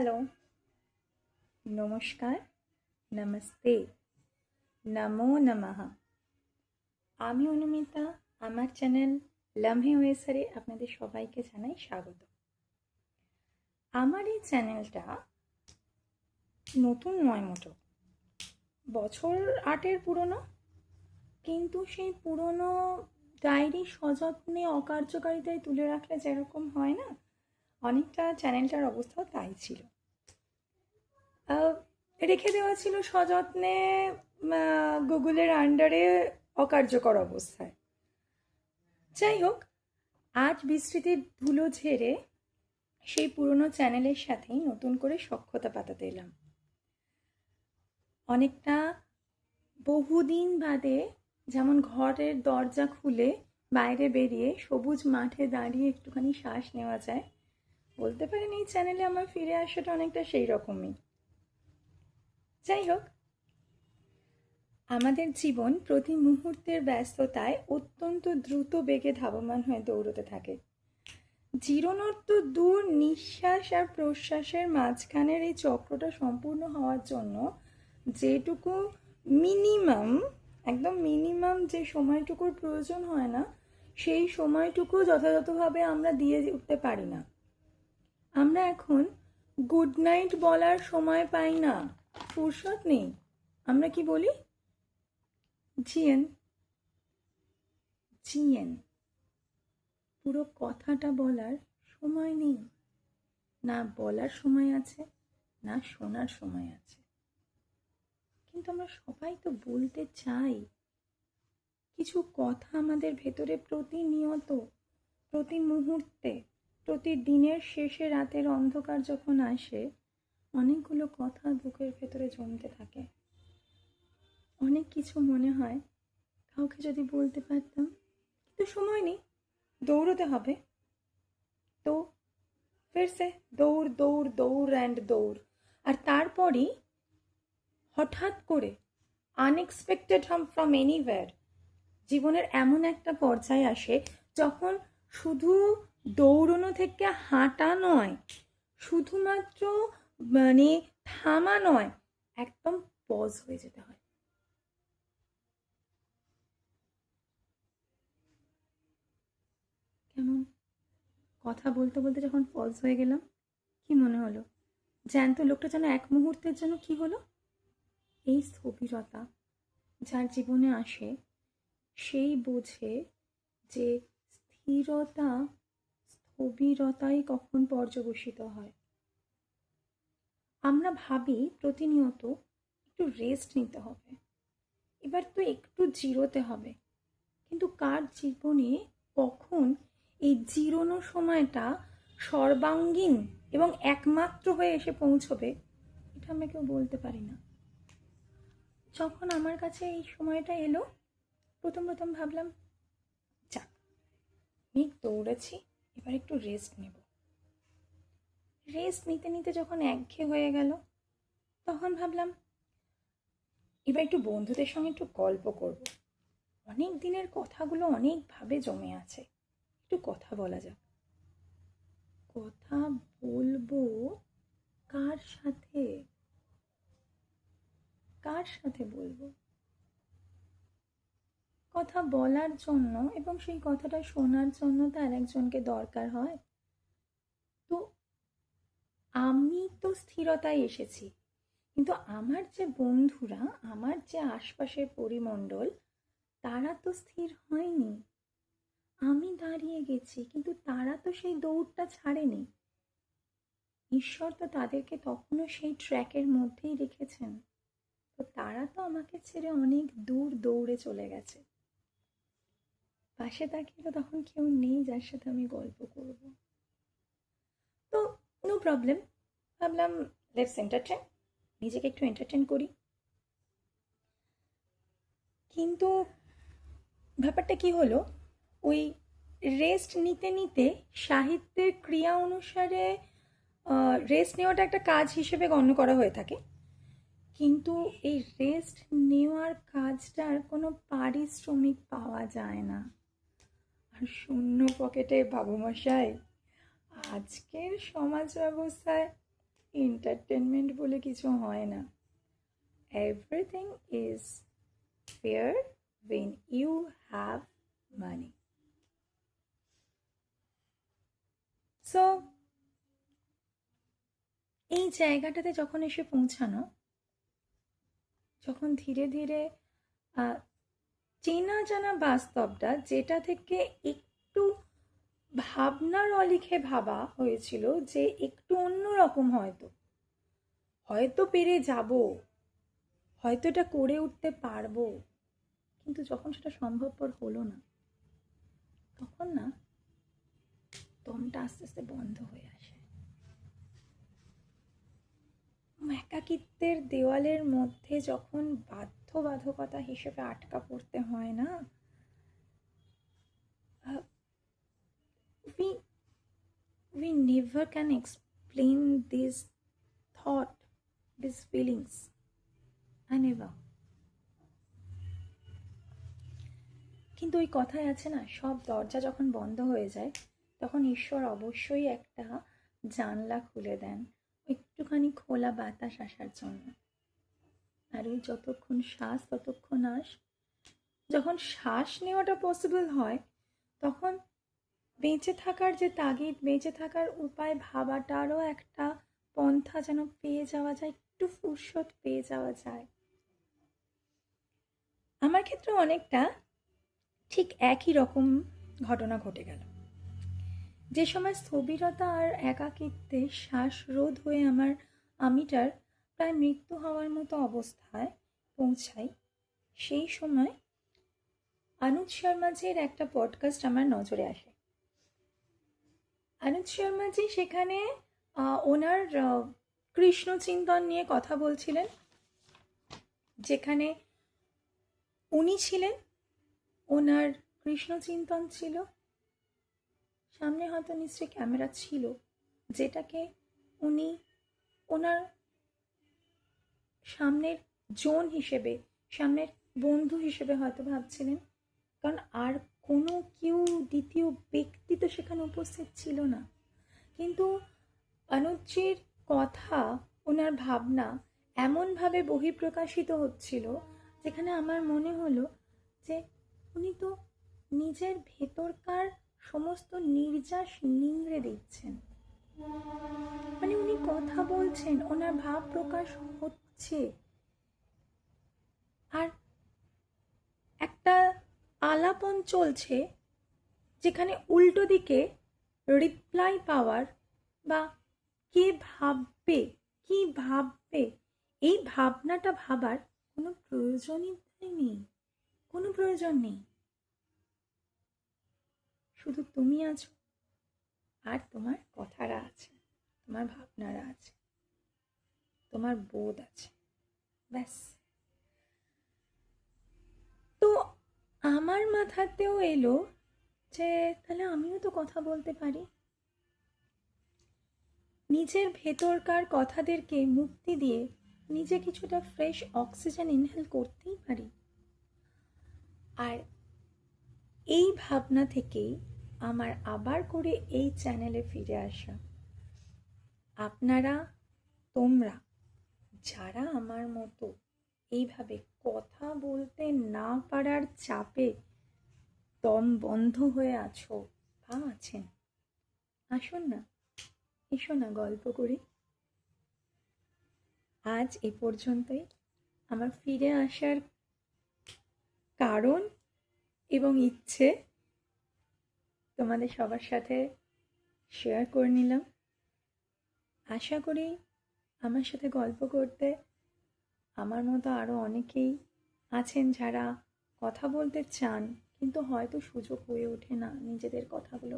Hello, নমস্কার, নমস্তে, নমো নমঃ। আমি অনুমিতা। আমার চ্যানেল লাম্হে ওয়েসারে আপনাদের সবাইকে জানাই স্বাগত। আমার এই চ্যানেলটা নতুন নয় মোটো, বছর 8 পুরনো, কিন্তু সেই পুরনো ডায়েরি সযত্নে অকার্যকারিতায় তুলে রাখলে যেরকম হয় না, অনেকটা চ্যানেলটার অবস্থাও তাই ছিল। রেখে দেওয়া ছিল সযত্নে গুগলের আন্ডারে অকার্যকর অবস্থায়। যাই হোক, আজ বিস্তৃতির ধুলো ঝেড়ে সেই পুরনো চ্যানেলের সাথেই নতুন করে সখ্যতা পাতাতে এলাম। অনেকটা বহুদিন বাদে, যেমন ঘরের দরজা খুলে বাইরে বেরিয়ে সবুজ মাঠে দাঁড়িয়ে একটুখানি শ্বাস নেওয়া যায়, বলতে পারেন এই চ্যানেলে আমার ফিরে আসাটা অনেকটা সেই রকমই। যাই হোক, আমাদের জীবন প্রতি মুহূর্তের ব্যস্ততায় অত্যন্ত দ্রুত বেগে ধাবমান হয়ে দৌড়তে থাকে। জিরোনোর তো দূর, নিঃশ্বাস আর প্রশ্বাসের মাঝখানের এই চক্রটা সম্পূর্ণ হওয়ার জন্য যেটুকু একদম মিনিমাম যে সময়টুকুর প্রয়োজন হয় না, সেই সময়টুকু যথাযথভাবে আমরা দিয়ে উঠতে পারি না। আমরা এখন গুড নাইট বলার সময় পাই না, ফুরসত নেই। আমরা কি বলি? GN GN. পুরো কথাটা বলার সময় নেই, না বলার সময় আছে, না শোনার সময় আছে। কিন্তু আমরা সবাই তো বলতে চাই। কিছু কথা আমাদের ভেতরে প্রতিনিয়ত, প্রতি মুহূর্তে, প্রতিদিনের শেষে রাতের অন্ধকার যখন আসে, অনেকগুলো কথা বুকের ভেতরে জমতে থাকে। অনেক কিছু মনে হয় কাউকে যদি বলতে পারতাম, কিন্তু সময় নেই, দৌড়তে হবে। তো ফিরসে দৌড় দৌড় দৌড় অ্যান্ড দৌড়। আর তারপরই হঠাৎ করে আনএক্সপেক্টেড ফ্রম এনিওয়্যার জীবনের এমন একটা পর্যায়ে আসে যখন শুধু দৌড়নো থেকে হাঁটা নয়, শুধুমাত্র থামা নয়, একদম পজ হয়ে যেতে হয়। কেমন কথা বলতে বলতে যখন পজ হয়ে গেলাম, কি মনে হলো? জ্যান্ত লোকটা যেন এক মুহূর্তের জন্য কি হলো? এই স্থবিরতা যার জীবনে আসে, সেই বোঝে যে স্থিরতা স্থবিরতাই কখন পর্যবসিত হয়। আমরা ভাবি প্রতিনিয়ত একটু রেস্ট নিতে হবে, এবার তো একটু জিরোতে হবে, কিন্তু কার জীবনে কখন এই জিরোনো সময়টা সর্বাঙ্গীন এবং একমাত্র হয়ে এসে পৌঁছবে, এটা আমরা কেউ বলতে পারি না। যখন আমার কাছে এই সময়টা এলো, প্রথম ভাবলাম, যাক, অনেক দৌড়েছি, এবার একটু রেস্ট নেব। রেস্ট নিতে নিতে যখন একঘেয়ে হয়ে গেল, তখন ভাবলাম এবার একটু বন্ধুদের সঙ্গে একটু গল্প করব। অনেক দিনের কথাগুলো অনেকভাবে জমে আছে, একটু কথা বলা যাক। কথা বলবো কার সাথে? কার সাথে বলবো? কথা বলার জন্য এবং সেই কথাটা শোনার জন্য তো আরেকজনকে দরকার হয়। তো আমি তো স্থিরতায় এসেছি, কিন্তু আমার যে বন্ধুরা, আমার যে আশপাশের পরিমণ্ডল, তারা তো স্থির হয়নি। আমি দাঁড়িয়ে গেছি, কিন্তু তারা তো সেই দৌড়টা ছাড়েনি। ঈশ্বর তো তাদেরকে তখনও সেই ট্র্যাকের মধ্যেই রেখেছেন। তো তারা তো আমাকে ছেড়ে অনেক দূর দৌড়ে চলে গেছে। পাশে তাকিয়ে তো তখন কেউ নেই যার সাথে আমি গল্প করব। তো নো প্রবলেম, ভাবলাম লেটস এন্টারটেন, নিজেকে একটু এন্টারটেন করি। কিন্তু ব্যাপারটা কি হলো, ওই রেস্ট নিতে নিতে সাহিত্যের ক্রিয়া অনুসারে রেস্ট নেওয়াটা একটা কাজ হিসেবে গণ্য করা হয়ে থাকে, কিন্তু এই রেস্ট নেওয়ার কাজটার কোনো পারিশ্রমিক পাওয়া যায় না। আর শূন্য পকেটে বাবুমশাই, আজকের সমাজ ব্যবস্থায় এন্টারটেনমেন্ট বলে কিছু হয় না। Everything is fair when you have money. So এই জায়গাটাতে যখন এসে পৌঁছানো, যখন ধীরে ধীরে চেনা জানা বাস্তবটা, যেটা থেকে একটু ভাবনার অলিখে ভাবা হয়েছিল যে একটু অন্যরকম হয়তো পেরে যাব, হয়তো এটা করে উঠতে পারবো, কিন্তু যখন সেটা সম্ভবপর হলো না, তখন না দমটা আস্তে আস্তে বন্ধ হয়ে আসে। একাকিত্বের দেওয়ালের মধ্যে যখন বাধ্যবাধকতা হিসেবে আটকা পড়তে হয় না, we never can explain this thought, these feelings, never. কিন্তু ওই কথায় আছে না, সব দরজা যখন বন্ধ হয়ে যায় তখন ঈশ্বর অবশ্যই একটা জানলা খুলে দেন একটুখানি খোলা বাতাস আসার জন্য। আর ওই যতক্ষণ শ্বাস ততক্ষণ যখন শ্বাস নেওয়াটা পসিবল হয়, তখন বেঁচে থাকার যে তাগিদ, বেঁচে থাকার উপায় ভাবাটারও একটা পন্থা যেন পেয়ে যাওয়া যায়, একটু ফুরসত পেয়ে যাওয়া যায়। আমার ক্ষেত্রে অনেকটা ঠিক একই রকম ঘটনা ঘটে গেল। যে সময় স্থবিরতা আর একাকিত্বে শ্বাসরোধ হয়ে আমার আমিটার প্রায় মৃত্যু হওয়ার মতো অবস্থায় পৌঁছাই, সেই সময় অনুজ শর্মাজির একটা পডকাস্ট আমার নজরে আসে। অনুজ শর্মাজি সেখানে ওনার কৃষ্ণ চিন্তন নিয়ে কথা বলছিলেন, যেখানে উনি ছিলেন, ওনার কৃষ্ণ চিন্তন ছিল, সামনে হয়তো নিশ্চয়ই ক্যামেরা ছিল, যেটাকে উনি ওনার সামনের জোন হিসেবে, সামনের বন্ধু হিসেবে হয়তো ভাবছিলেন, কারণ আর কোনো কেউ দ্বিতীয় ব্যক্তি তো সেখানে উপস্থিত ছিল না। কিন্তু অনুজজির কথা, ওনার ভাবনা এমনভাবে বহিঃপ্রকাশিত হচ্ছিল, যেখানে আমার মনে হলো যে উনি তো নিজের ভেতরকার সমস্ত নির্যাস নিংড়ে দিচ্ছেন। মানে উনি কথা বলছেন, ওনার ভাব প্রকাশ হচ্ছে, আর একটা আলাপন চলছে যেখানে উল্টো দিকে রিপ্লাই পাওয়ার বা কে ভাববে, কি ভাববে, এই ভাবনাটা ভাবার কোনো প্রয়োজনই নেই, কোনো প্রয়োজন নেই। শুধু তুমি আছো, আর তোমার কথারা আছে, তোমার ভাবনারা আছে, তোমার বোধ আছে, ব্যাস। তো আমার মাথাতেও এলো যে তাহলে আমিও তো কথা বলতে পারি, নিজের ভেতরকার কথাদেরকে মুক্তি দিয়ে নিজে কিছুটা ফ্রেশ অক্সিজেন ইনহেল করতেই পারি। আর এই ভাবনা থেকেই আমার আবার করে এই চ্যানেলে ফিরে আসা। আপনারা, তোমরা যারা আমার মতো এইভাবে কথা বলতে না পারার চাপে দম বন্ধ হয়ে আছো বা আছেন, আসুন না, এসো না, গল্প করি। আজ এ পর্যন্তই। আমার ফিরে আসার কারণ এবং ইচ্ছে তোমাদের সবার সাথে শেয়ার করে নিলাম। আশা করি আমার সাথে গল্প করতে আমার মতো আরও অনেকেই আছেন যারা কথা বলতে চান, কিন্তু হয়তো সুযোগ হয়ে ওঠে না নিজেদের কথাগুলো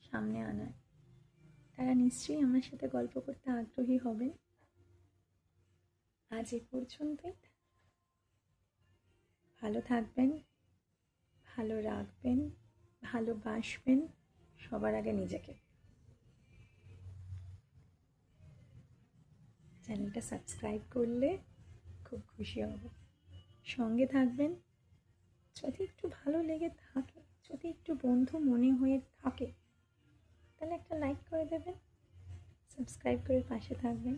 সামনে আনার। তারা নিশ্চয়ই আমার সাথে গল্প করতে আগ্রহী হবেন। আজ এ পর্যন্তই। ভালো থাকবেন, ভালো রাখবেন, ভালোবাসবেন সবার আগে নিজেকে। চ্যানেলটা সাবস্ক্রাইব করলে খুব খুশি হব। সঙ্গে থাকবেন। যদি একটু ভালো লেগে থাকে, যদি একটু বন্ধু মনে হয়ে থাকে, তাহলে একটা লাইক করে দেবেন, সাবস্ক্রাইব করে পাশে থাকবেন।